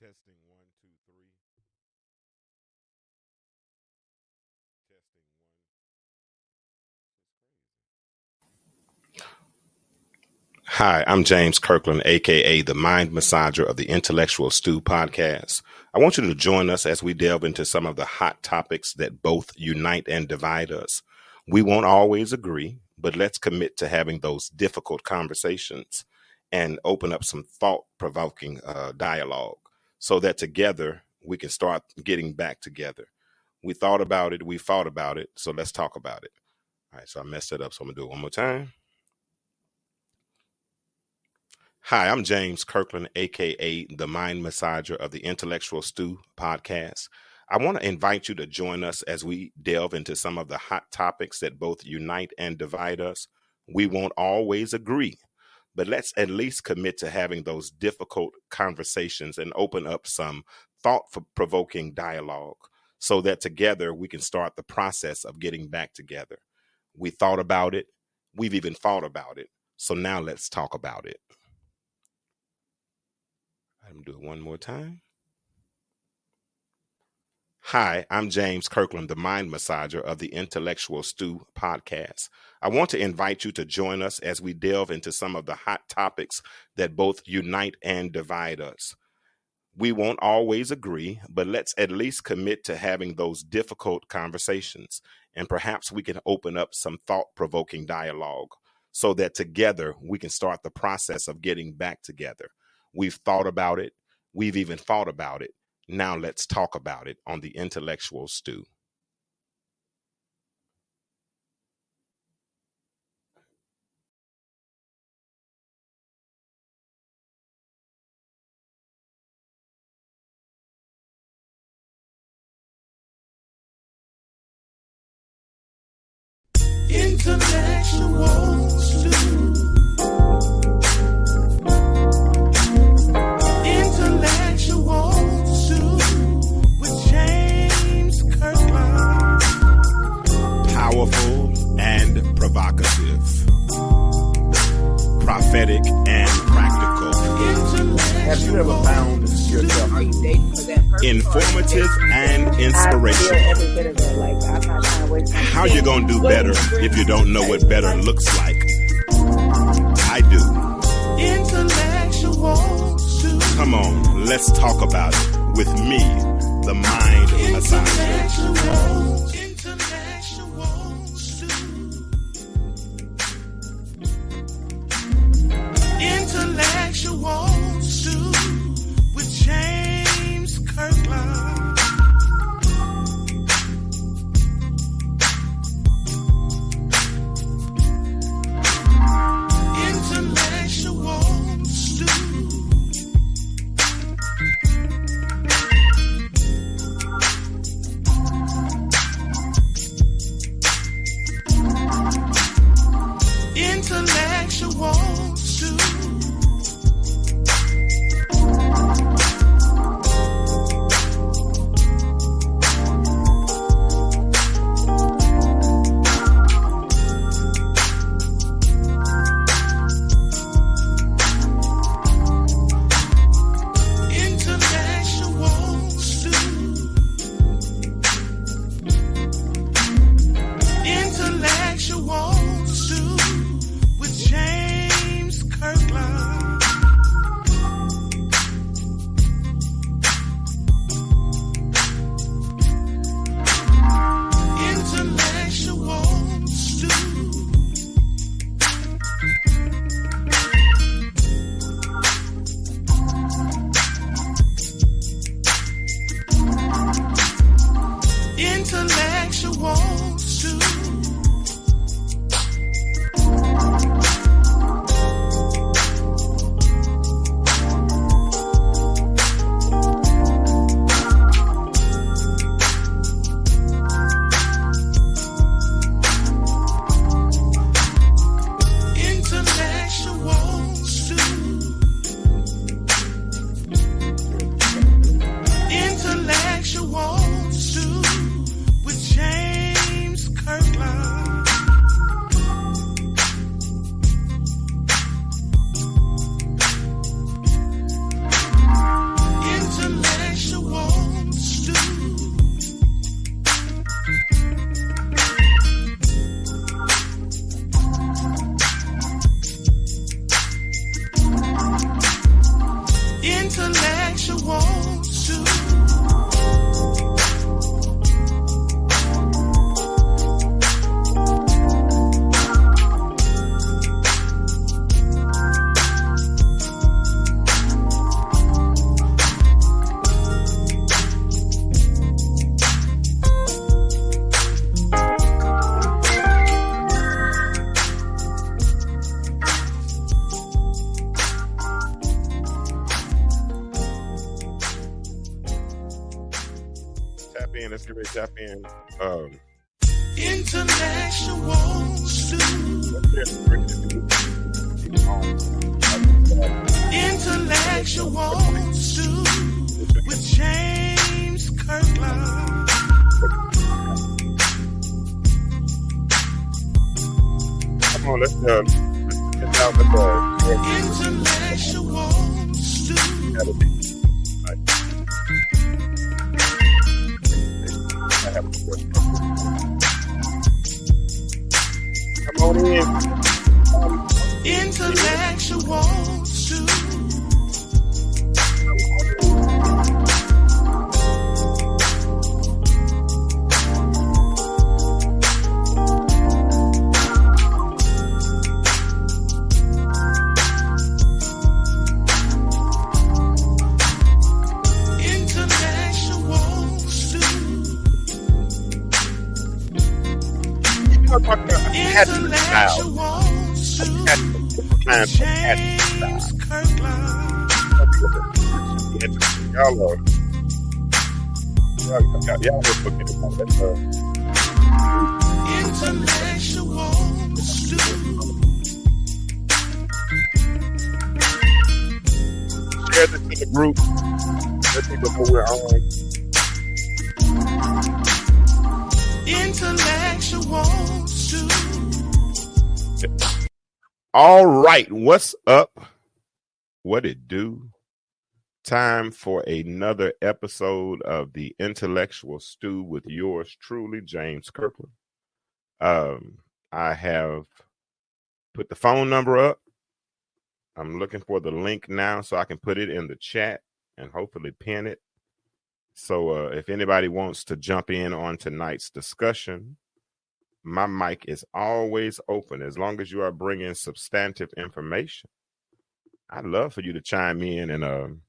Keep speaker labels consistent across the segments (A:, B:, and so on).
A: Testing one, two, three. Testing one. Hi, I'm James Kirkland, aka the Mind Massager of the Intellectual Stew podcast. I want you to join us as we delve into some of the hot topics that both unite and divide us. We won't always agree, but let's commit to having those difficult conversations and open up some thought-provoking dialogue so that together we can start getting back together. We thought about it, we fought about it, so let's talk about it. All right, so I messed it up, so I'm going to do it one more time. Hi, I'm James Kirkland, aka the Mind Massager of the Intellectual Stew podcast. I want to invite you to join us as we delve into some of the hot topics that both unite and divide us. We won't always agree, but let's at least commit to having those difficult conversations and open up some thought-provoking dialogue so that together we can start the process of getting back together. We thought about it. We've even fought about it. So now let's talk about it. I'm going to do it one more time. Hi, I'm James Kirkland, the Mind Massager of the Intellectual Stew podcast. I want to invite you to join us as we delve into some of the hot topics that both unite and divide us. We won't always agree, but let's at least commit to having those difficult conversations, and perhaps we can open up some thought-provoking dialogue so that together we can start the process of getting back together. We've thought about it. We've even fought about it. Now let's talk about it on the Intellectual Stew.
B: Intellectual Stew.
A: Powerful and provocative, prophetic and practical,
C: have you ever found yourself
A: informative and inspirational? How you gonna do better if you don't know what better looks like? I do. Come on, let's talk about it with me, the Mind Massager.
B: Intellectual Stew with James Kirkland. Intellectual Stew.
A: in. Let's get ready to tap in.
B: Intellectual stew. Intellectual stew with James Kirkland.
A: Come on, let's get down the
B: Intellectual stew.
A: Come on in.
B: Intellectual stew.
A: Share this in the group. Let people know we're on.
B: Intellectual stew.
A: All right, what's up? What it do? Time for another episode of the Intellectual Stew with yours truly, James Kirkland. I have put the phone number up. I'm looking for the link now so I can put it in the chat and hopefully pin it. So if anybody wants to jump in on tonight's discussion, my mic is always open as long as you are bringing substantive information. I'd love for you to chime in and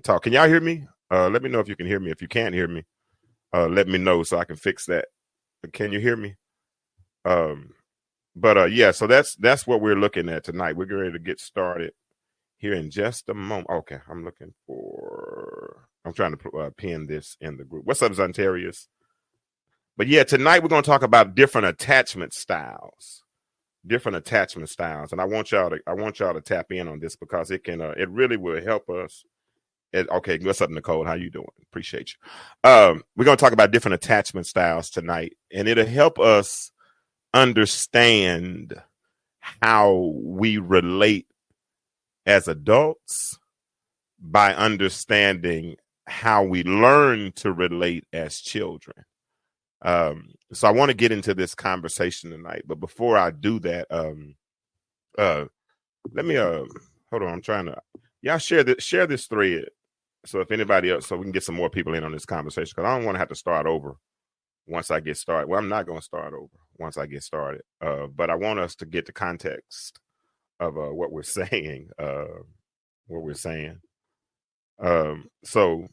A: talk. Can y'all hear me? Let me know if you can hear me. If you can't hear me, let me know so I can fix that. Can you hear me? Yeah, so that's what we're looking at tonight. We're ready to get started here in just a moment. Okay, I'm trying to pin this in the group. What's up, Zontarius? But yeah, tonight we're going to talk about different attachment styles. And I want y'all to tap in on this because it really will help us. Okay, what's up, Nicole? How you doing? Appreciate you. We're going to talk about different attachment styles tonight, and it'll help us understand how we relate as adults by understanding how we learn to relate as children. So I want to get into this conversation tonight, but before I do that, let me hold on. I'm trying to share this thread. So if anybody else, so we can get some more people in on this conversation, because I don't want to have to start over once I get started. Well, I'm not going to start over once I get started. But I want us to get the context of what we're saying. So go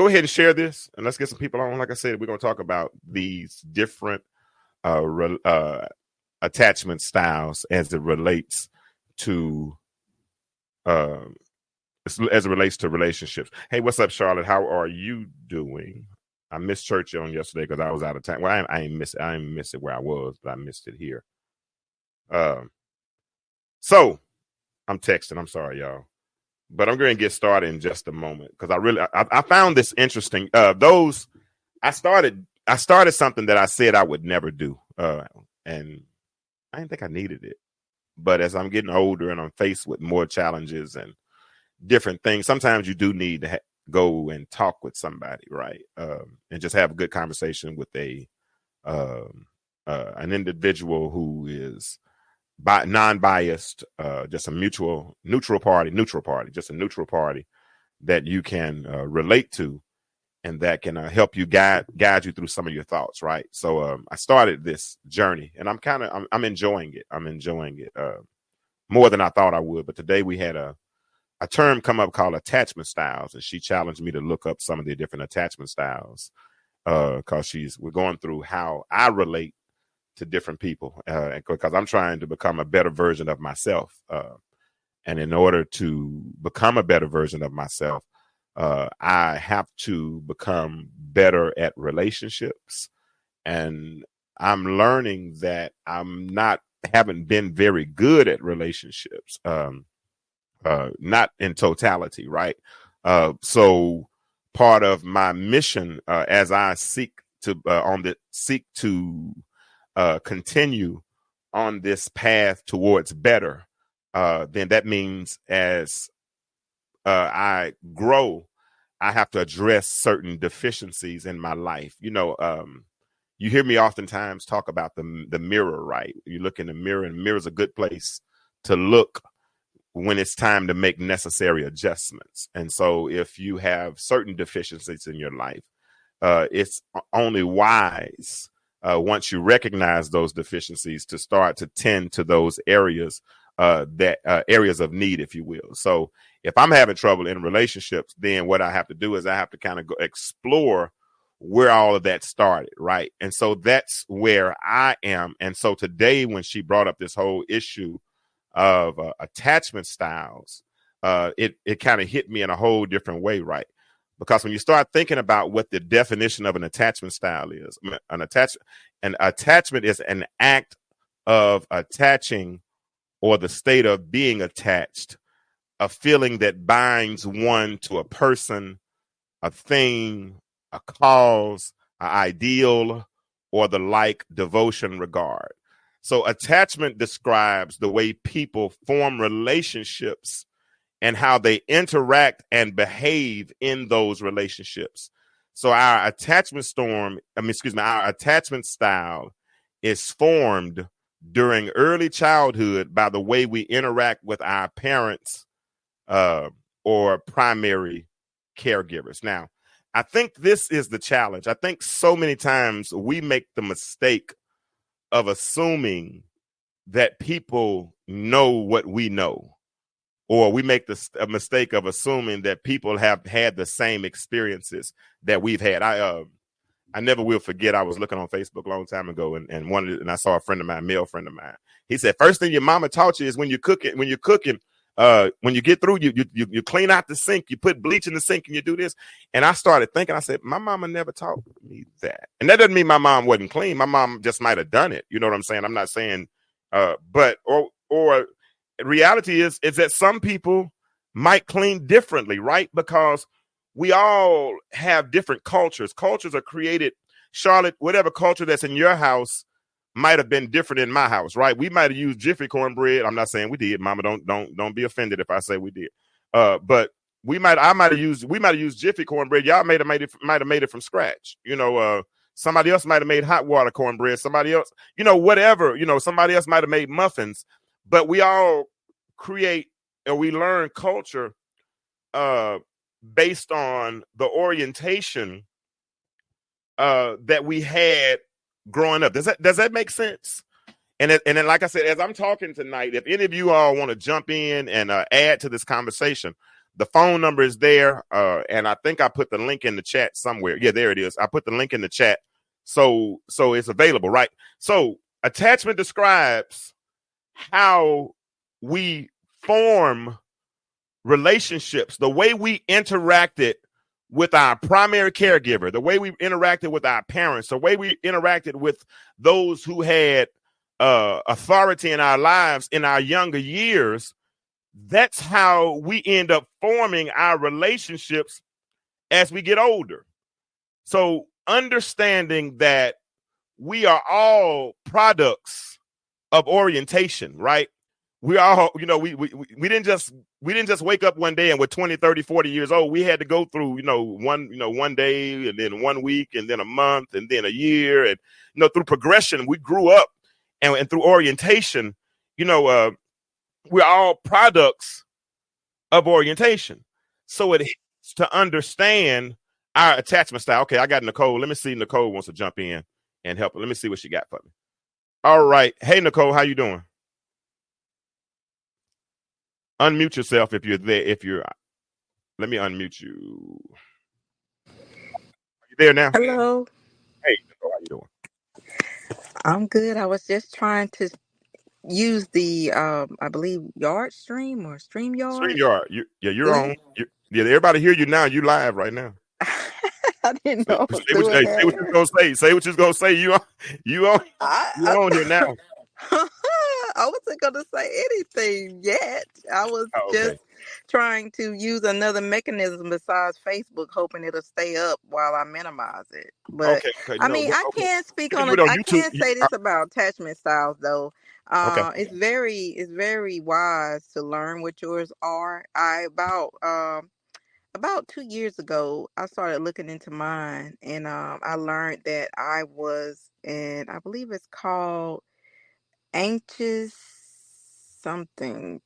A: ahead and share this, and let's get some people on. Like I said, we're going to talk about these different attachment styles as it relates to relationships. Hey, what's up, Charlotte? How are you doing? I missed church on yesterday because I was out of town. Well, I didn't miss it where I was, but I missed it here. So I'm texting. I'm sorry, y'all. But I'm going to get started in just a moment because I found this interesting. I started something that I said I would never do, and I didn't think I needed it. But as I'm getting older and I'm faced with more challenges and different things, sometimes you do need to go and talk with somebody, right? And just have a good conversation with an individual who is non-biased, just a neutral party, just a neutral party that you can relate to, and that can help you guide you through some of your thoughts, right? So I started this journey, and I'm enjoying it. I'm enjoying it more than I thought I would. But today we had a term come up called attachment styles, and she challenged me to look up some of the different attachment styles because we're going through how I relate to different people, because I'm trying to become a better version of myself. And in order to become a better version of myself, I have to become better at relationships, and I'm learning that haven't been very good at relationships. Not in totality, right? So part of my mission, as I seek to continue on this path towards better, then that means as I grow, I have to address certain deficiencies in my life. You hear me oftentimes talk about the mirror, right? You look in the mirror, and the mirror is a good place to look when it's time to make necessary adjustments. And so if you have certain deficiencies in your life, it's only wise once you recognize those deficiencies to start to tend to those areas areas of need, if you will. So if I'm having trouble in relationships, then what I have to do is I have to kind of go explore where all of that started, right? And so that's where I am. And so today, when she brought up this whole issue of attachment styles, it kind of hit me in a whole different way, right? Because when you start thinking about what the definition of an attachment style is, an attachment is an act of attaching, or the state of being attached, a feeling that binds one to a person, a thing, a cause, an ideal, or the like, devotion, regard. So attachment describes the way people form relationships and how they interact and behave in those relationships. So our attachment style is formed during early childhood by the way we interact with our parents or primary caregivers. Now, I think this is the challenge. I think so many times we make the mistake of assuming that people know what we know, or we make a mistake of assuming that people have had the same experiences that we've had. I never will forget. I was looking on Facebook a long time ago, and I saw a friend of mine, male friend of mine. He said, first thing your mama taught you is when you get through, you clean out the sink, you put bleach in the sink, and you do this. And I started thinking, I said, my mama never taught me that. And that doesn't mean my mom wasn't clean. My mom just might have done it. You know what I'm saying? I'm not saying, but reality is that some people might clean differently, right? Because we all have different cultures. Cultures are created. Charlotte, whatever culture that's in your house might have been different in my house, right? We might have used Jiffy cornbread. I'm not saying we did. Mama, don't be offended if I say we did. But we might have used Jiffy cornbread. Y'all might have made it from scratch. Somebody else might have made hot water cornbread. Somebody else, whatever. Somebody else might have made muffins. But we all create, or we learn culture based on the orientation that we had growing up. Does that make sense? And then, like I said, as I'm talking tonight, if any of you all want to jump in and add to this conversation, the phone number is there, and I think I put the link in the chat somewhere. Yeah, there it is. I put the link in the chat, so it's available, right? So attachment describes how we form relationships, the way we interacted with our primary caregiver, the way we interacted with our parents, the way we interacted with those who had authority in our lives in our younger years. That's how we end up forming our relationships as we get older. So understanding that we are all products of orientation, right? We all, we didn't just wake up one day and we're 20, 30, 40 years old. We had to go through, one day, and then 1 week, and then a month, and then a year. And, through progression, we grew up, and through orientation, we're all products of orientation. So it helps to understand our attachment style. Okay, I got Nicole. Let me see. Nicole wants to jump in and help. Let me see what she got for me. All right. Hey, Nicole, how you doing? Unmute yourself if you're there. Let me unmute you. Are you there now?
D: Hello.
A: Hey, Nicole, how you doing?
D: I'm good. I was just trying to use the I believe Yard Stream or Stream Yard.
A: StreamYard. You're
D: Do you?
A: on. Yeah, everybody hear you now. You live right now.
D: I didn't
A: Say,
D: know I was
A: say what,
D: doing
A: hey, say what
D: that.
A: you're gonna say. Say what you're gonna say. You on you
D: I,
A: on here now.
D: I wasn't gonna say anything yet. I was
A: Oh,
D: just
A: okay.
D: trying to use another mechanism besides Facebook, hoping it'll stay up while I minimize it. But
A: Okay.
D: I
A: No,
D: mean,
A: well,
D: I
A: okay.
D: can speak
A: You can
D: on
A: do it
D: it.
A: on
D: I
A: YouTube.
D: can say this about attachment styles, though.
A: Okay.
D: It's very wise to learn what yours are. About 2 years ago, I started looking into mine, and I learned that I was, and I believe it's called anxious something,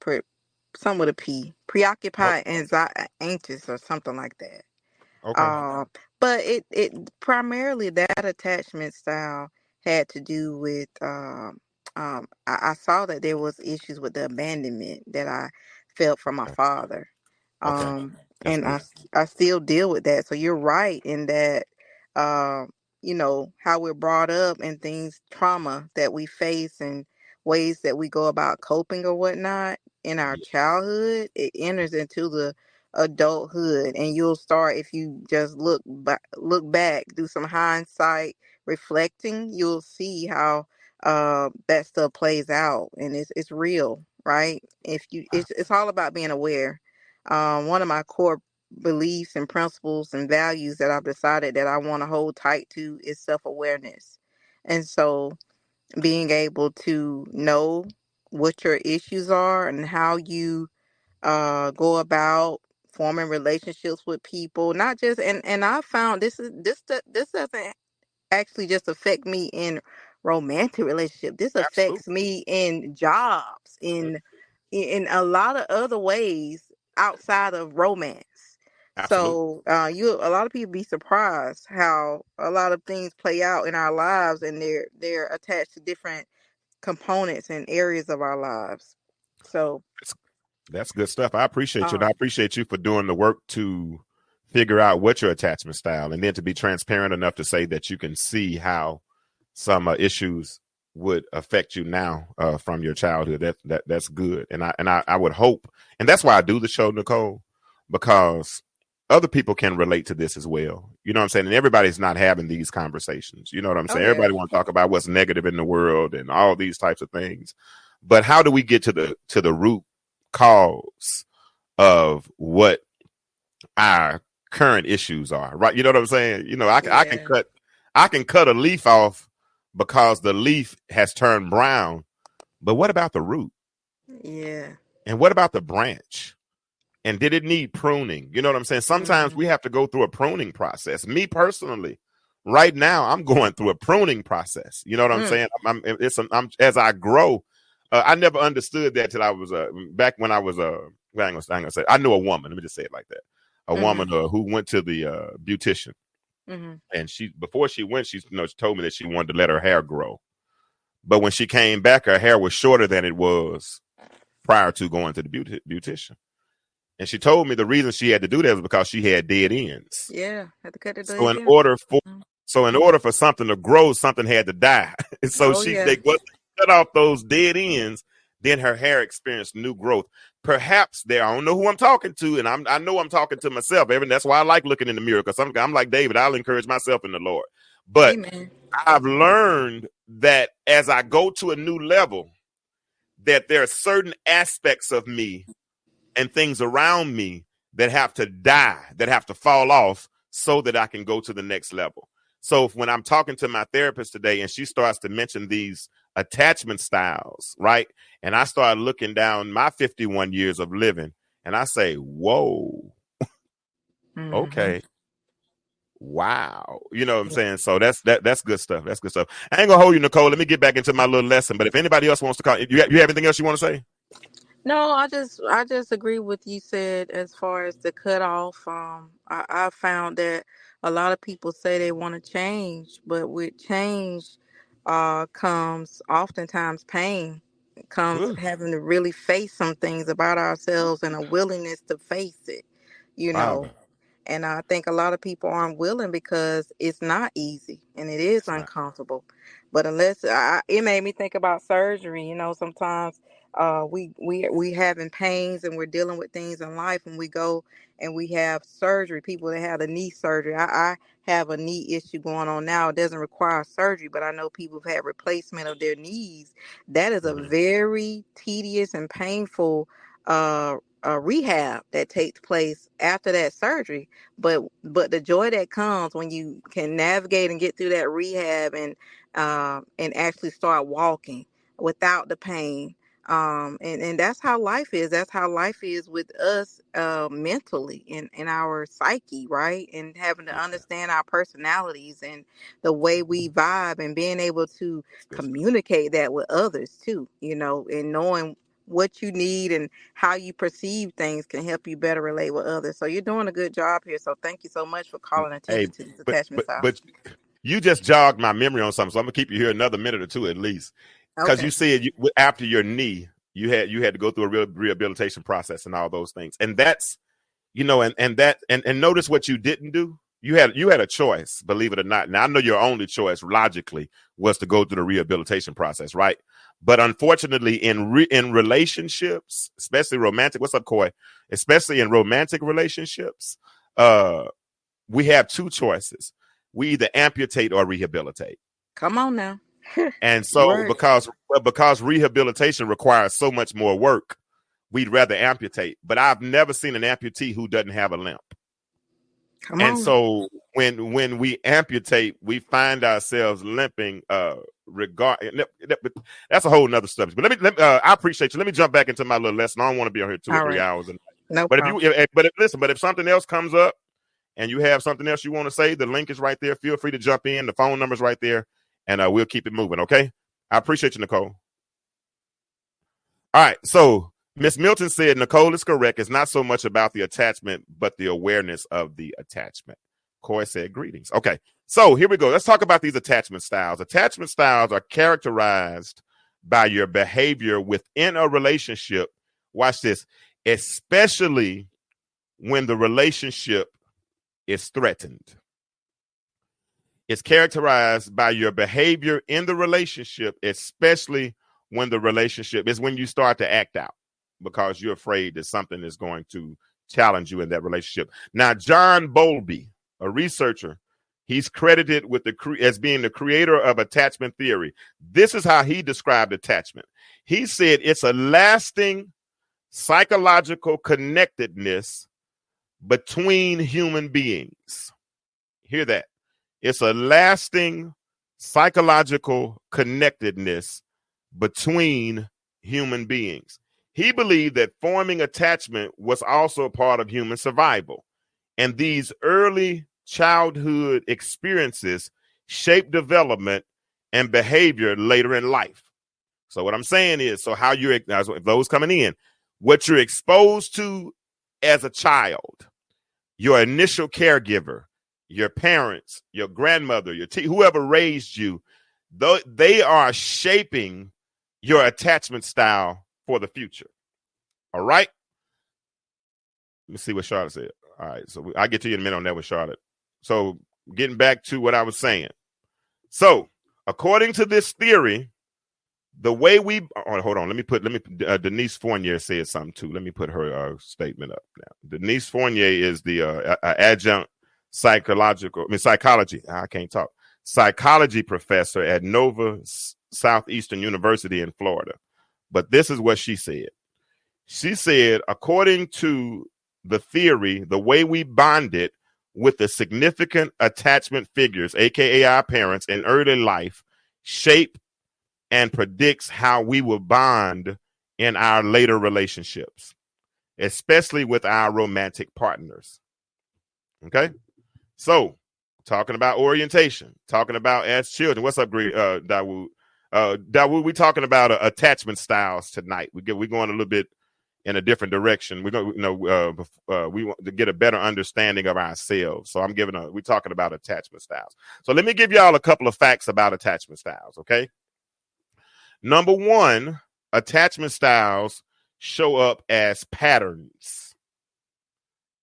D: some with a P,
A: Oh,
D: preoccupied, anxious, or something like that.
A: okay.
D: Uh, but it primarily that attachment style had to do with I saw that there was issues with the abandonment that I felt from my father.
A: Okay.
D: Um,
A: That's
D: and
A: good.
D: I still deal with that. So you're right in that um, how we're brought up and things trauma that we face and ways that we go about coping or whatnot in our
A: Yeah.
D: childhood, it enters into the adulthood, and you'll start, if you just look back, do some hindsight reflecting, you'll see how that stuff plays out, and it's real, right? If you It's all about being aware. One of my core beliefs and principles and values that I've decided that I want to hold tight to is self-awareness. And so being able to know what your issues are and how you go about forming relationships with people, not just, and I found this doesn't actually just affect me in romantic relationship. This affects
A: Absolutely.
D: me in jobs, in a lot of other ways outside of romance.
A: Absolutely.
D: So a lot of people be surprised how a lot of things play out in our lives, and they're attached to different components and areas of our lives. So
A: That's good stuff. I appreciate you, and I
D: um
A: appreciate you for doing the work to figure out what your attachment style, and then to be transparent enough to say that you can see how some issues would affect you now from your childhood. That's good, and I would hope, and that's why I do the show, Nicole, because other people can relate to this as well. You know what I'm saying? And everybody's not having these conversations. You know what I'm
D: oh
A: saying?
D: yeah.
A: Everybody want to talk about what's negative in the world and all these types of things, but how do we get to the root cause of what our current issues are, right? You know what I'm saying?
D: Yeah.
A: I can cut a leaf off because the leaf has turned brown, but what about the root?
D: Yeah.
A: And what about the branch? And did it need pruning? You know what I'm saying? Sometimes we
D: Mhm.
A: have to go through a pruning process. Me personally, right now, I'm going through a pruning process. You know what I'm
D: Mm.
A: saying? As I grow, I never understood that till I was back when I was well, I ain't gonna say I knew a woman. Let me just say it like that. A woman
D: Mhm.
A: who went to the beautician,
D: Mhm.
A: and before she went, she she told me that she wanted to let her hair grow. But when she came back, her hair was shorter than it was prior to going to the beautician. And she told me the reason she had to do that was because she had dead ends.
D: Yeah. Had to cut the
A: So
D: days
A: in
D: in.
A: order for
D: Mhm.
A: something to grow, something had to die. And so
D: Oh yeah.
A: they once they cut off those dead ends, then her hair experienced new growth. Perhaps there, I don't know who I'm talking to, and I know I'm talking to myself. Evan, that's why I like looking in the mirror, because I'm like David. I'll encourage myself in the Lord. But
D: Amen.
A: I've learned that as I go to a new level, that there are certain aspects of me and things around me that have to die, that have to fall off so that I can go to the next level. So when I'm talking to my therapist today and she starts to mention these attachment styles, right? And I start looking down my 51 years of living and I say, whoa,
D: Mhm.
A: okay. Wow. You know what I'm saying? So that's good stuff. That's good stuff. I ain't gonna hold you, Nicole. Let me get back into my little lesson. But if anybody else wants to call, you have anything else you want to say?
D: No, I just agree with you said as far as the cutoff. I found that a lot of people say they want to change, but with change, comes oftentimes pain. It comes
A: Ugh,
D: having to really face some things about ourselves and a willingness to face it. You know,
A: Father,
D: and I think a lot of people aren't willing because it's not easy and it is
A: it's not.
D: uncomfortable. But it made me think about surgery. You know, sometimes we having pains and we're dealing with things in life, and we go and we have surgery. People that have a knee surgery. I have a knee issue going on now. It doesn't require surgery, but I know people have had replacement of their knees. That is a
A: Mhm.
D: very tedious and painful rehab that takes place after that surgery. But the joy that comes when you can navigate and get through that rehab and actually start walking without the pain. And that's how life is. That's how life is with us mentally in our psyche, right? And having to
A: Yeah,
D: understand our personalities and the way we vibe and being able to
A: that's good stuff.
D: communicate that with others too, you know, and knowing what you need and how you perceive things can help you better relate with others. So you're doing a good job here. So thank you so much for calling
A: Hey,
D: attention to these
A: but
D: attachment
A: but
D: styles.
A: but you just jogged my memory on something, so I'm gonna keep you here another minute or two at least, because you
D: Okay.
A: said after your knee, you had to go through a real rehabilitation process and all those things, and that's and notice what you didn't do. You had a choice, believe it or not. Now I know your only choice logically was to go through the rehabilitation process, right? But unfortunately, in relationships, especially romantic, what's up, Coy? Especially in romantic relationships, uh, we have two choices. We either amputate or rehabilitate.
D: Come on now.
A: And so
D: Word.
A: because rehabilitation requires so much more work, we'd rather amputate. But I've never seen an amputee who doesn't have a limp.
D: Come
A: And
D: on.
A: so when we amputate, we find ourselves limping. That's a whole nother subject. But I appreciate you. Let me jump back into my little lesson. I don't want to be on here 2 or
D: All
A: 3
D: right.
A: hours.
D: No
A: But
D: problem.
A: if something else comes up and you have something else you want to say, the link is right there. Feel free to jump in. The phone number's right there, and we'll keep it moving. Okay. I appreciate you, Nicole. All right. So Miss Milton said Nicole is correct. It's not so much about the attachment, but the awareness of the attachment. Coy said greetings. Okay. So here we go. Let's talk about these attachment styles. Attachment styles are characterized by your behavior within a relationship. Watch this, especially when the relationship is threatened. It's characterized by your behavior in the relationship, especially when the relationship is when you start to act out because you're afraid that something is going to challenge you in that relationship. Now, John Bowlby, a researcher, he's credited with as being the creator of attachment theory. This is how he described attachment. He said it's a lasting psychological connectedness between human beings. Hear that. It's a lasting psychological connectedness between human beings. He believed that forming attachment was also a part of human survival. And these early childhood experiences shape development and behavior later in life. So what I'm saying is, so how you're, those coming in, what you're exposed to as a child, your initial caregiver, your parents, your grandmother, whoever raised you, they are shaping your attachment style for the future. All right. Let me see what Charlotte said. All right. So I'll get to you in a minute on that with Charlotte. So getting back to what I was saying. So according to this theory, the way hold on, Denise Fournier said something too. Let me put her statement up now. Denise Fournier is the adjunct psychology. I can't talk. Psychology professor at Nova Southeastern University in Florida. But this is what she said. She said, according to the theory, the way we bonded with the significant attachment figures, aka our parents, in early life, shape and predicts how we will bond in our later relationships, especially with our romantic partners. Okay? So, talking about orientation, talking about as children. What's up, Dawood? Dawood, we're talking about attachment styles tonight. We're going a little bit in a different direction. We're going, we want to get a better understanding of ourselves. So we're talking about attachment styles. So let me give y'all a couple of facts about attachment styles. Okay. Number one, attachment styles show up as patterns.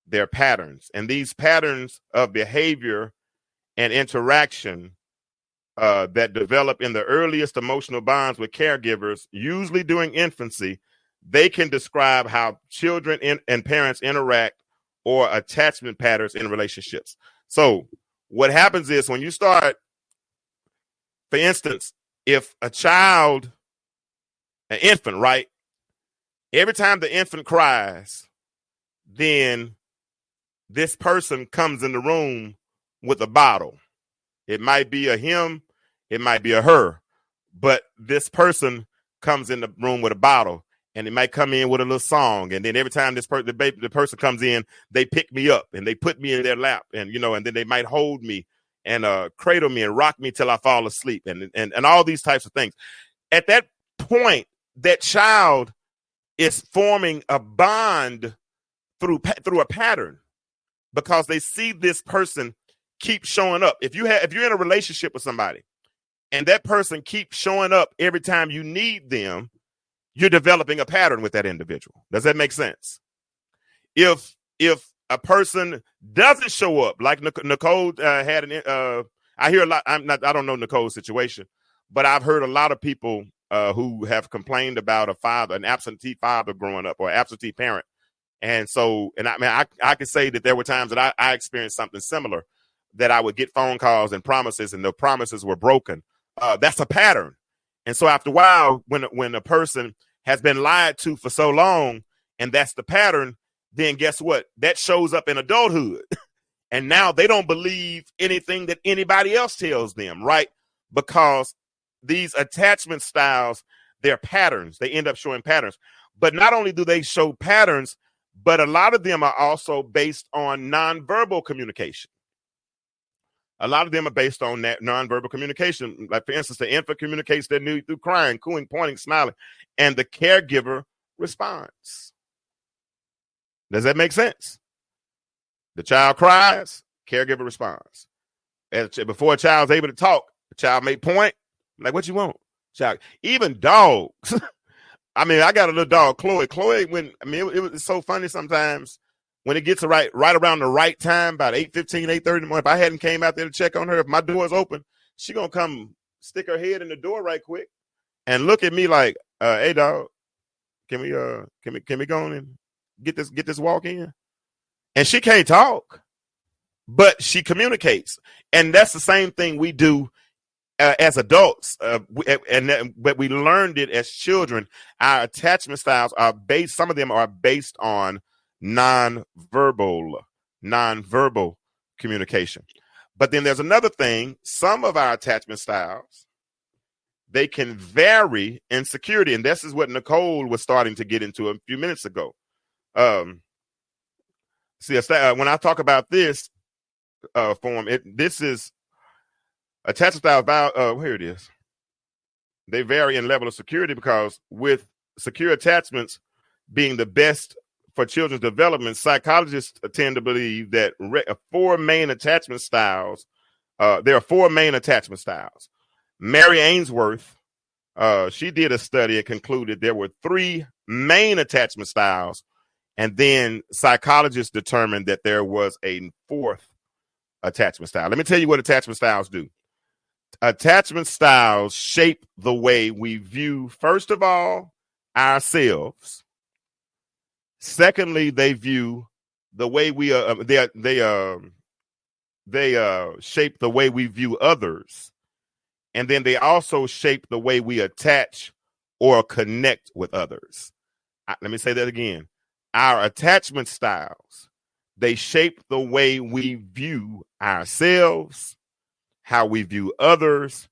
A: They're patterns. And these patterns of behavior and interaction that develop in the earliest emotional bonds with caregivers, usually during infancy, they can describe how children and parents interact or attachment patterns in relationships. So what happens is when you start, for instance, if a child, an infant, right, every time the infant cries, then this person comes in the room with a bottle. It might be a him, it might be a her, but this person comes in the room with a bottle, and it might come in with a little song. And then every time the person comes in, they pick me up and they put me in their lap, and and then they might hold me and cradle me and rock me till I fall asleep, and all these types of things. At that point, that child is forming a bond through a pattern, because they see this person keep showing up. If you're in a relationship with somebody and that person keeps showing up every time you need them, you're developing a pattern with that individual. Does that make sense? If a person doesn't show up, like Nicole had I hear a lot. I don't know Nicole's situation, but I've heard a lot of people who have complained about an absentee father growing up, or absentee parent. And so, and I can say that there were times that I experienced something similar, that I would get phone calls and promises, and the promises were broken. That's a pattern. And so after a while, when a person has been lied to for so long, and that's the pattern, then guess what? That shows up in adulthood. And now they don't believe anything that anybody else tells them, right? Because these attachment styles, they're patterns. They end up showing patterns. But not only do they show patterns, but a lot of them are also based on nonverbal communication. A lot of them are based on that nonverbal communication. Like, for instance, the infant communicates their need through crying, cooing, pointing, smiling, and the caregiver responds. Does that make sense? The child cries, caregiver responds. And before a child's able to talk, the child may point, like, what you want? Child, even dogs. I mean, I got a little dog, Chloe. Chloe, it was so funny sometimes when it gets right around the right time, about 8:15, 8:30 in the morning. If I hadn't came out there to check on her, if my door is open, she gonna come stick her head in the door right quick and look at me like, hey dog, can we go on and get this walk in? And she can't talk, but she communicates. And that's the same thing we do as adults, but we learned it as children. Our attachment styles are based, some of them are based on nonverbal communication. But then there's another thing. Some of our attachment styles, they can vary in security. And this is what Nicole was starting to get into a few minutes ago. When I talk about this form, this is attachment style. Here it is. They vary in level of security, because with secure attachments being the best for children's development, psychologists tend to believe that there are four main attachment styles. Mary Ainsworth, she did a study and concluded there were three main attachment styles. And then psychologists determined that there was a fourth attachment style. Let me tell you what attachment styles do. Attachment styles shape the way we view, first of all, ourselves. Secondly, they view the way we they shape the way we view others, and then they also shape the way we attach or connect with others. Let me say that again. Our attachment styles, they shape the way we view ourselves, how we view others,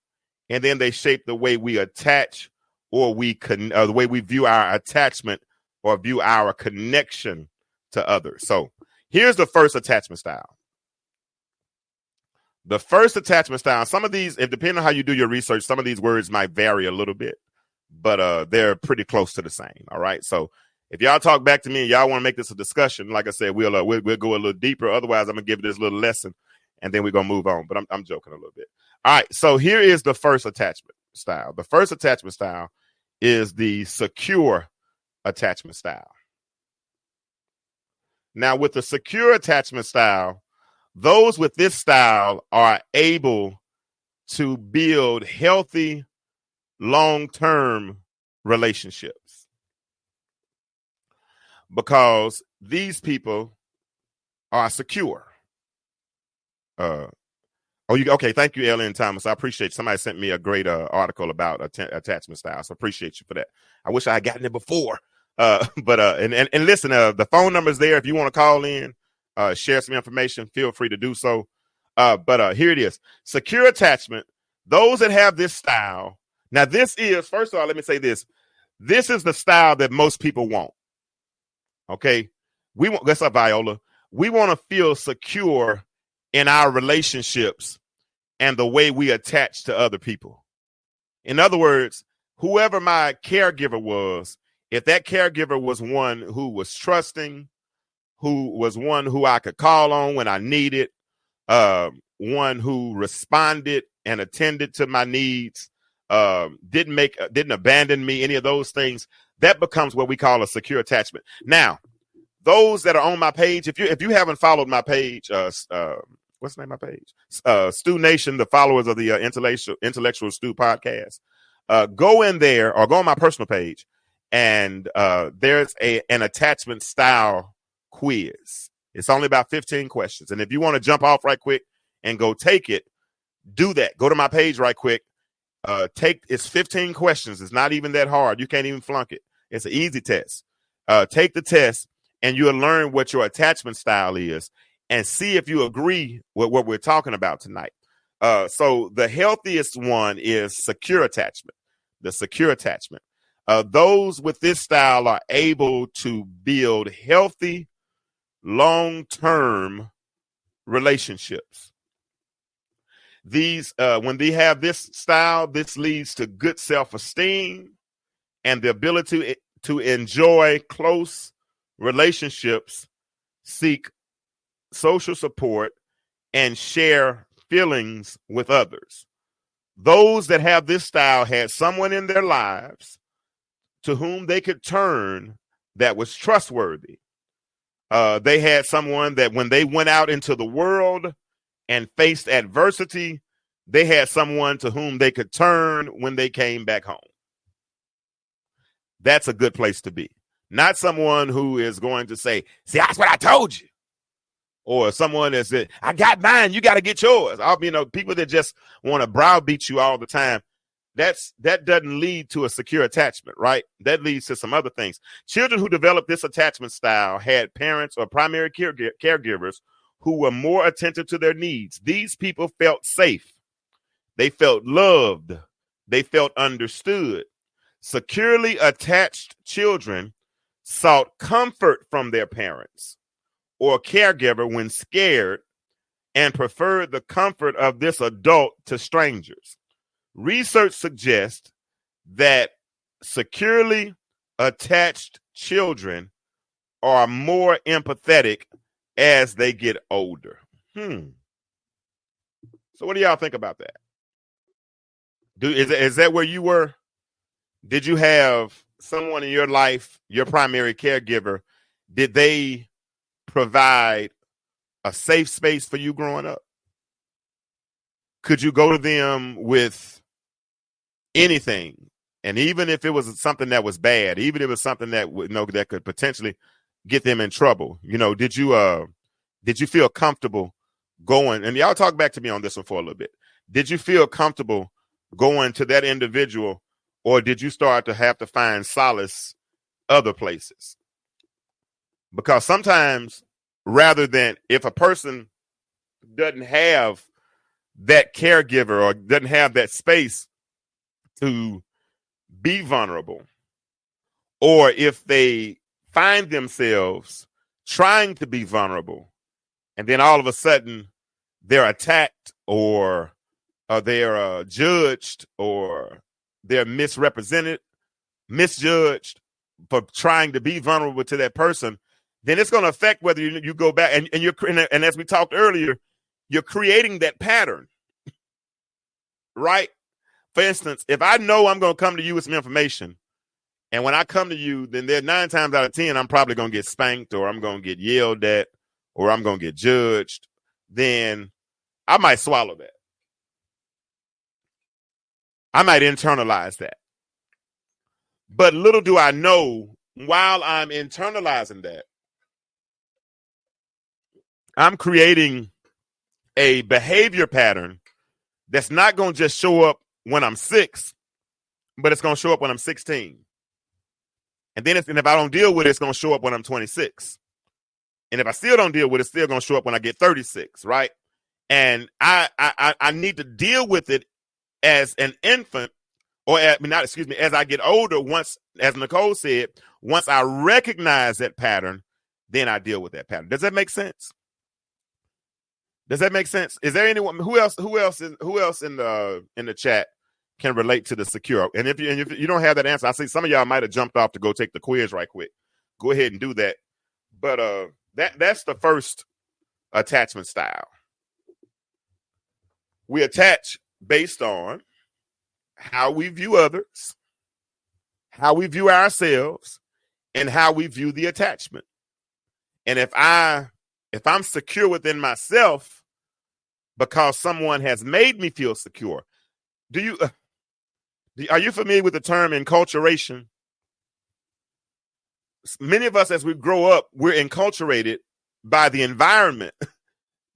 A: and then they shape the way we attach or the way we view our attachment or view our connection to others. So here's the first attachment style. The first attachment style, some of these, depending on how you do your research, some of these words might vary a little bit, but they're pretty close to the same. All right. So if y'all talk back to me and y'all want to make this a discussion, like I said, we'll go a little deeper. Otherwise, I'm gonna give this little lesson and then we're gonna move on. But I'm joking a little bit. All right. So here is the first attachment style. The first attachment style is the secure attachment style. Now, with the secure attachment style, those with this style are able to build healthy, long-term relationships, because these people are secure. Okay. Thank you, Ellen Thomas. I appreciate you. Somebody sent me a great article about attachment styles. So appreciate you for that. I wish I had gotten it before. And listen, the phone number is there. If you want to call in, share some information, feel free to do so. But here it is. Secure attachment. Those that have this style. Now, this is, first of all, let me say this. This is the style that most people want. Okay. That's up, Viola. We want to feel secure in our relationships and the way we attach to other people. In other words, whoever my caregiver was, if that caregiver was one who was trusting, who was one who I could call on when I needed, one who responded and attended to my needs, didn't abandon me, any of those things, that becomes what we call a secure attachment. Now, those that are on my page, if you haven't followed my page, what's the name of my page? Stu Nation, the followers of the Intellectual Stu podcast. Go in there or go on my personal page, and there's an attachment style quiz. It's only about 15 questions. And if you want to jump off right quick and go take it, do that. Go to my page right quick. It's 15 questions. It's not even that hard. You can't even flunk it. It's an easy test. Take the test, and you'll learn what your attachment style is and see if you agree with what we're talking about tonight. So the healthiest one is secure attachment, the secure attachment. Those with this style are able to build healthy, long-term relationships. These, when they have this style, this leads to good self-esteem and the ability to enjoy close relationships, seek social support, and share feelings with others. Those that have this style had someone in their lives to whom they could turn that was trustworthy. They had someone that when they went out into the world and faced adversity, they had someone to whom they could turn when they came back home. That's a good place to be. Not someone who is going to say, see, that's what I told you. Or someone that said, I got mine, you got to get yours. People that just want to browbeat you all the time. That doesn't lead to a secure attachment, right? That leads to some other things. Children who developed this attachment style had parents or primary caregivers who were more attentive to their needs. These people felt safe. They felt loved. They felt understood. Securely attached children sought comfort from their parents or caregiver when scared and preferred the comfort of this adult to strangers. Research suggests that securely attached children are more empathetic as they get older. So what do y'all think about that? Is that where you were? Did you have someone in your life, your primary caregiver, did they provide a safe space for you growing up? Could you go to them with anything? And even if it was something that was bad, even if it was something that that could potentially get them in trouble, did you feel comfortable going? And y'all talk back to me on this one for a little bit. Did you feel comfortable going to that individual, or did you start to have to find solace other places? Because sometimes, rather than if a person doesn't have that caregiver or doesn't have that space to be vulnerable, or if they find themselves trying to be vulnerable and then all of a sudden they're attacked or they're judged or they're misjudged for trying to be vulnerable to that person, then it's going to affect whether you go back and as we talked earlier, you're creating that pattern, right? For instance, if I know I'm going to come to you with some information, and when I come to you, then there 9 times out of 10, I'm probably going to get spanked or I'm going to get yelled at or I'm going to get judged, then I might swallow that. I might internalize that. But little do I know, while I'm internalizing that, I'm creating a behavior pattern that's not going to just show up when I'm 6, but it's going to show up when I'm 16. And then if I don't deal with it, it's going to show up when I'm 26. And if I still don't deal with it, it's still going to show up when I get 36, right? And I need to deal with it as an infant, or as I get older. Once, as Nicole said, once I recognize that pattern, then I deal with that pattern. Does that make sense? Does that make sense? Is there anyone who else in the chat can relate to the secure? And if you don't have that answer, I see some of y'all might have jumped off to go take the quiz right quick. Go ahead and do that. But that's the first attachment style. We attach based on how we view others, how we view ourselves, and how we view the attachment. And if I'm secure within myself because someone has made me feel secure, are you familiar with the term enculturation? Many of us, as we grow up, we're enculturated by the environment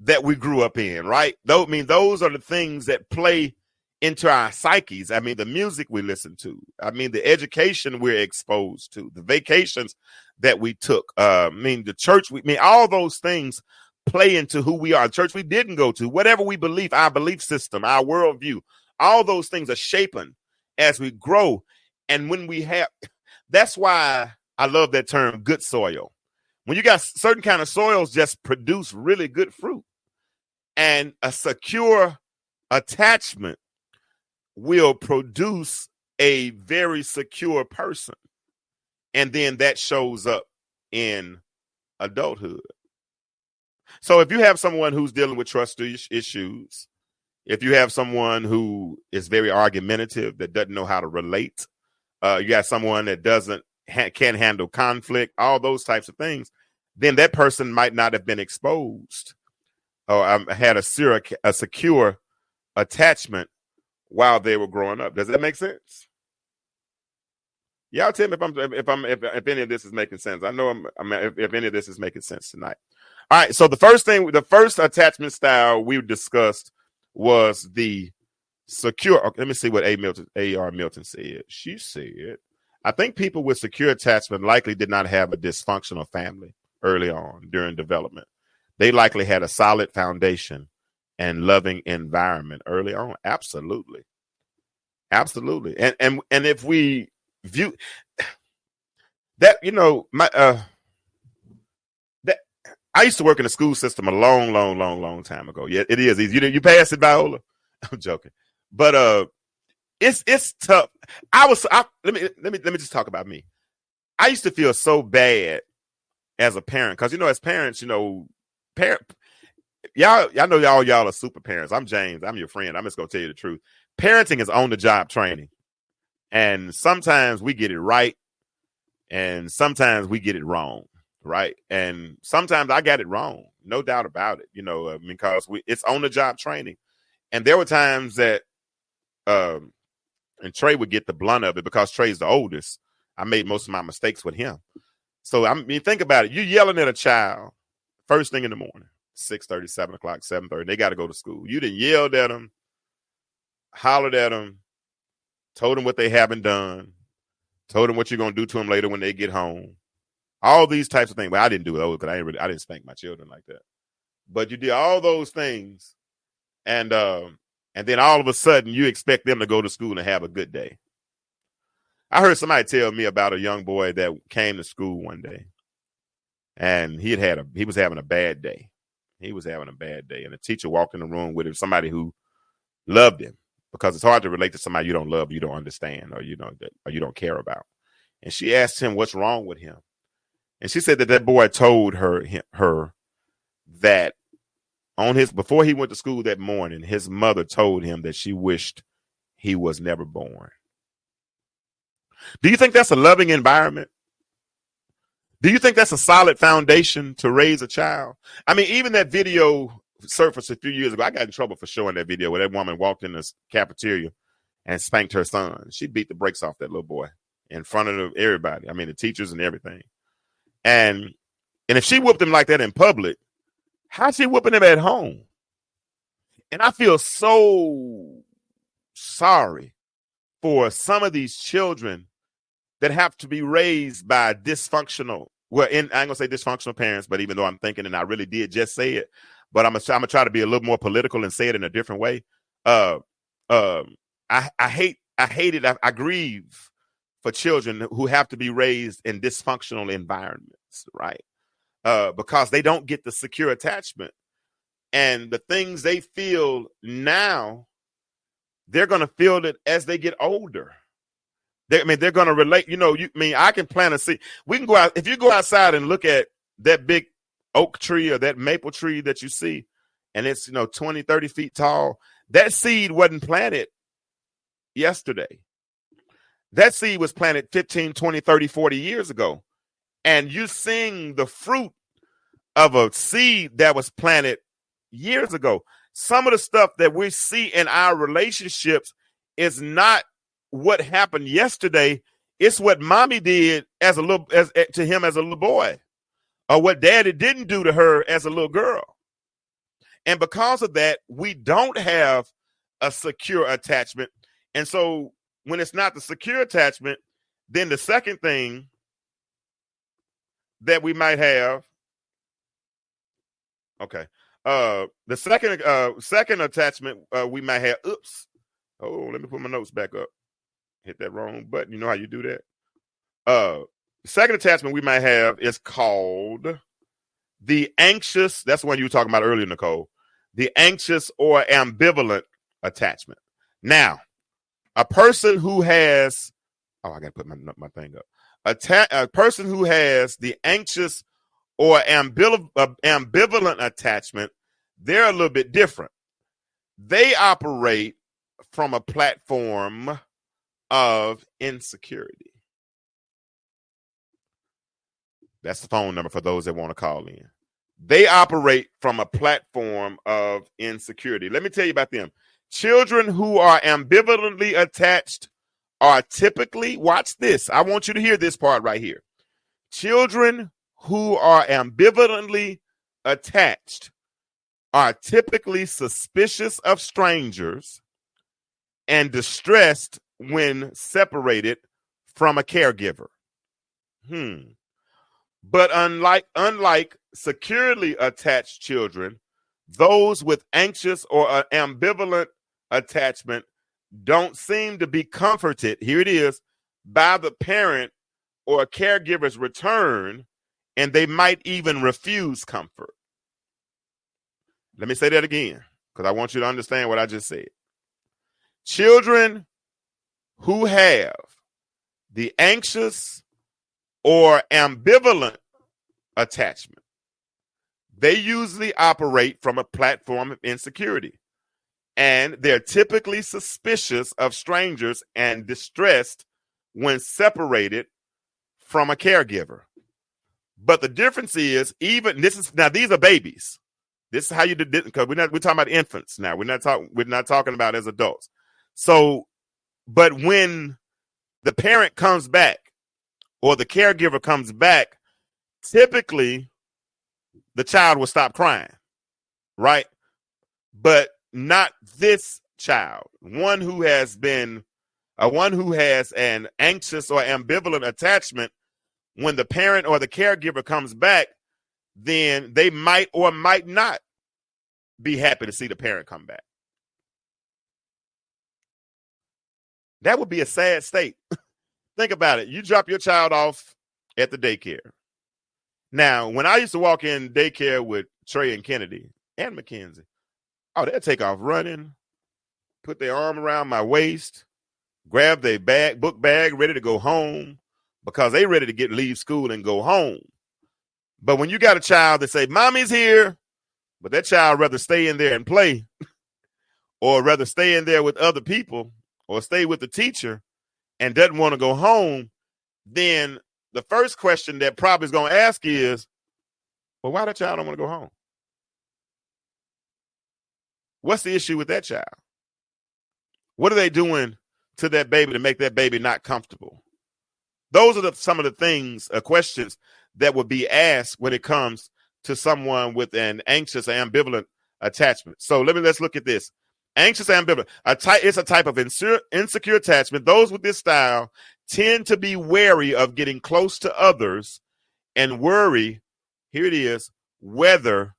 A: that we grew up in, right? Those are the things that play into our psyches. I mean, the music we listen to. I mean, the education we're exposed to, the vacations that we took. The church, all those things play into who we are. The church we didn't go to, whatever we believe, our belief system, our worldview, all those things are shaping as we grow. And when that's why I love that term, good soil. When you got certain kind of soils, just produce really good fruit. And a secure attachment will produce a very secure person. And then that shows up in adulthood. So if you have someone who's dealing with trust issues, if you have someone who is very argumentative, that doesn't know how to relate, you got someone that can't handle conflict, all those types of things, then that person might not have been exposed or had a secure attachment while they were growing up. Does that make sense? Y'all tell me if any of this is making sense. I know if any of this is making sense tonight. All right. So the first attachment style we discussed was the secure. Okay, let me see what A.R. Milton said. She said, I think people with secure attachment likely did not have a dysfunctional family early on during development. They likely had a solid foundation and loving environment early on. Absolutely. Absolutely. And if we view that, that I used to work in the school system a long time ago. Yeah, it is easy. You pass it, Viola? I'm joking. But it's tough. Let me just talk about me. I used to feel so bad as a parent because as parents, y'all know y'all are super parents. I'm James. I'm your friend. I'm just gonna tell you the truth. Parenting is on the job training, and sometimes we get it right, and sometimes we get it wrong, right? And sometimes I got it wrong, no doubt about it. Because it's on the job training, and there were times that, and Trey would get the blunt of it because Trey's the oldest. I made most of my mistakes with him. So think about it. You're yelling at a child first thing in the morning, 6:30, 7 o'clock, 7:30. They got to go to school. You done yelled at them, hollered at them, told them what they haven't done, told them what you're going to do to them later when they get home. All these types of things. Well, I didn't do those because I didn't spank my children like that. But you did all those things, and then all of a sudden you expect them to go to school and have a good day. I heard somebody tell me about a young boy that came to school one day, and he was having a bad day. He was having a bad day, and the teacher walked in the room with him, somebody who loved him, because it's hard to relate to somebody you don't love, you don't understand, or you don't care about. And she asked him what's wrong with him, and she said that boy told her that before he went to school that morning, his mother told him that she wished he was never born. Do you think that's a loving environment? Do you think that's a solid foundation to raise a child? I mean, even that video surfaced a few years ago. I got in trouble for showing that video where that woman walked in the cafeteria and spanked her son. She beat the brakes off that little boy in front of everybody. I mean, the teachers and everything. And if she whooped him like that in public, how's she whooping him at home? And I feel so sorry for some of these children that have to be raised by dysfunctional, I ain't gonna say dysfunctional parents, but even though I'm thinking, and I really did just say it, but I'm gonna try to be a little more political and say it in a different way. I hate it. I grieve for children who have to be raised in dysfunctional environments, right? Because they don't get the secure attachment, and the things they feel now, they're gonna feel it as they get older. They're going to relate. I can plant a seed. We can go out. If you go outside and look at that big oak tree or that maple tree that you see, and it's, 20, 30 feet tall, that seed wasn't planted yesterday. That seed was planted 15, 20, 30, 40 years ago. And you're seeing the fruit of a seed that was planted years ago. Some of the stuff that we see in our relationships is not what happened yesterday. It's what mommy did to him as a little boy, or what daddy didn't do to her as a little girl. And because of that, we don't have a secure attachment. And so when it's not the secure attachment, then the second thing that we might have, the second attachment we might have, let me put my notes back up. Hit that wrong button. You know how you do that? Second attachment we might have is called the anxious. That's the one you were talking about earlier, Nicole. The anxious or ambivalent attachment. Now, a person who has, I got to put my thing up. A person who has the anxious or ambivalent attachment, they're a little bit different. They operate from a platform of insecurity. That's the phone number for those that want to call in. They operate from a platform of insecurity. Let me tell you about them. Children who are ambivalently attached are typically, watch this. I want you to hear this part right here. Children who are ambivalently attached are typically suspicious of strangers and distressed when separated from a caregiver. But unlike securely attached children, those with anxious or ambivalent attachment don't seem to be comforted, here it is, by the parent or caregiver's return, and they might even refuse comfort. Let me say that again, because I want you to understand what I just said. Children who have the anxious or ambivalent attachment, they usually operate from a platform of insecurity, and they're typically suspicious of strangers and distressed when separated from a caregiver. But the difference is, these are babies. This is how you did it, because we're talking about infants now. We're not talking about as adults. So, but when the parent comes back or the caregiver comes back, typically the child will stop crying, right? But not this child. One who has an anxious or ambivalent attachment, when the parent or the caregiver comes back, then they might or might not be happy to see the parent come back. That would be a sad state. Think about it. You drop your child off at the daycare. Now, when I used to walk in daycare with Trey and Kennedy and Mackenzie, they'll take off running, put their arm around my waist, grab their book bag, ready to go home, because they ready to leave school and go home. But when you got a child that say, "Mommy's here," but that child rather stay in there and play, or rather stay in there with other people, or stay with the teacher, and doesn't want to go home, then the first question that probably is going to ask is, well, why that child don't want to go home? What's the issue with that child? What are they doing to that baby to make that baby not comfortable? Those are some of the things, questions that would be asked when it comes to someone with an anxious, ambivalent attachment. So let's look at this. Anxious, ambivalent. It's a type of insecure attachment. Those with this style tend to be wary of getting close to others and worry, here it is, whether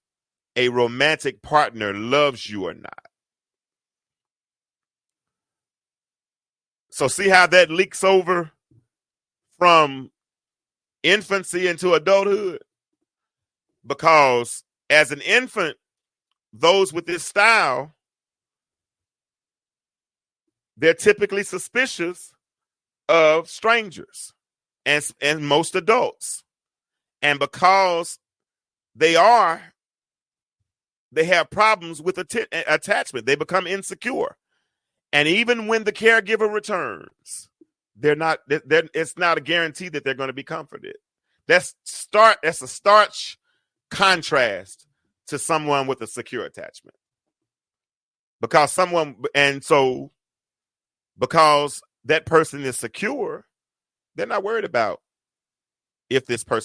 A: a romantic partner loves you or not. So see how that leaks over from infancy into adulthood? Because as an infant, those with this style, they're typically suspicious of strangers and most adults. And because they have problems with attachment, they become insecure. And even when the caregiver returns, it's not a guarantee that they're going to be comforted. That's a starch contrast to someone with a secure attachment. Because that person is secure, they're not worried about if this person